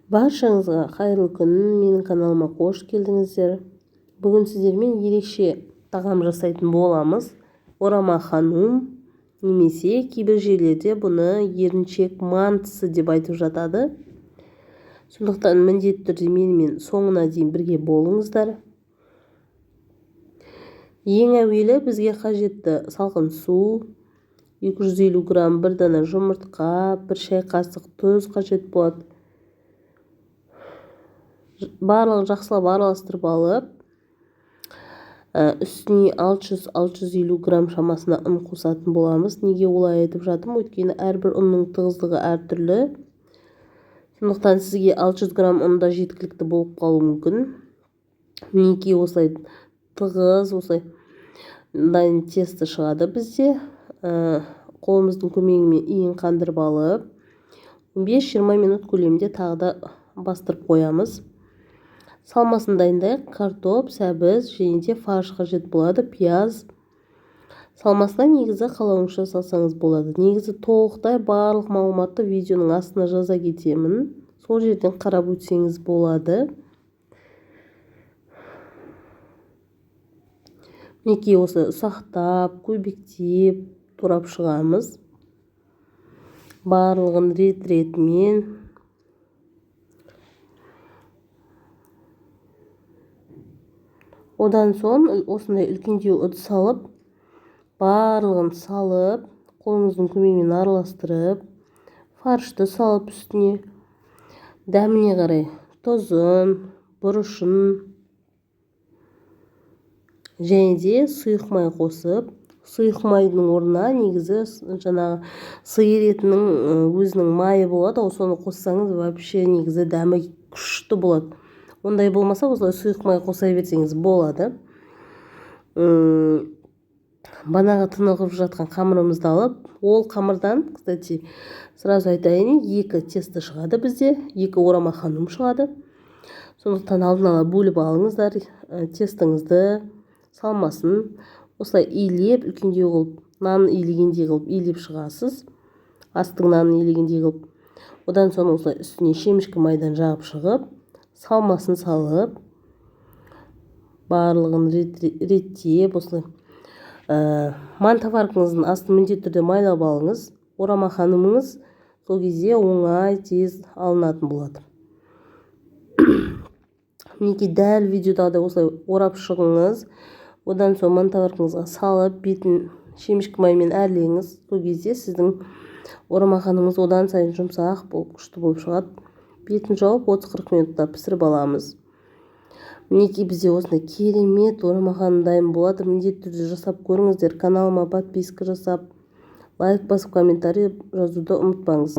Баршаңызға қайырлы күн, менің каналыма қош келдіңіздер. Бүгін сіздермен ерекше тағам жасайтын боламыз. Орама ханум, немесе кейбір жерлерде бұны еріншек мантысы деп айтып жатады. Сондықтан міндетті түрде менімен соңына дейін бірге болыңыздар. Ең әуелі бізге қажетті салқын су, 250 грамм бір дана жұмыртқа, бір шай қасық тұз қажет болады. Барлығын жақсылап араластырып алып, үстіне 600-650 грамм шамасына ұн қосатын боламыз. Неге олай айтып жатырмын? Өйткені әрбір ұнның тығыздығы әртүрлі. Сондықтан сізге 600 грамм ұнда жеткілікті болып қалуы мүмкін. Мінекей осылай тығыз, осылай дайын тесто шығады бізде. Қолымыздың көмегімен иін қандырып алып, 15-20 минут көлемінде тағы да бастырып қоямыз. Салмасын дайындайық. Картоп, сәбіз және де фарш қажет болады, пияз. Салмасына негізі қалауыңызша салсаңыз болады. Негізі толықтай барлық мағлұматты видеоның астына жаза кетемін. Сол жерден қарап өтсеңіз болады. Мінекей осы ұсақтап, көбіктеп турап шығамыз. Барлығын рет-ретімен. Одан соң осындай үлкендеу ыдыс алып, барлығын салып, қолыңыздың көмегімен араластырып, фаршты салып үстіне, дәміне қарай тұзын, бұрышын және де сұйық май қосып, сұйық майдың орнына негізі жаңағы сиыр етінің өзінің майы болады, соны қоссаңыз вообще негізі дәмі күшті болады. Ондай болмаса, осылай сұйық май қоса берсеңіз болады. Банаға тынығып жатқан қамырымызды алып, ол қамырдан, кстати, сразу айтайын, 2 тесто шығады бізде, 2 орама ханум шығады. Сондықтан алдын ала бөліп алыңыздар тестіңізді, салмасын. Осылай илеп, үлкендеу қылып, нан илегендей қылып илеп шығасыз. Астың нанын илегендей қылып. Одан соң осылай үстіне шемішкі майдан жағып шығып, салмасын салып, барлығын реттеп, осылай мантоваркаңыздың астын міндетті түрде майлап алыңыз. Орама ханумыңыз сол кезде оңай, тез алынатын болады. Мінекей дәл видеодағыдай осылай орап шығыңыз. Одан соң мантоваркаңызға салып, бетін шемішкі маймен әрлеңіз. Сол кезде сіздің орама ханумыңыз одан сайын жұмсақ болып, күшті болып шығады. Бетін жауып 30-40 минутта пісіріп аламыз. Мінекей бізде осындай керемет орама ханум дайын болады. Міндетті түрде жасап көріңіздер. Каналыма подписка жасап, лайк басып, комментарий жазуды ұмытпаңыз.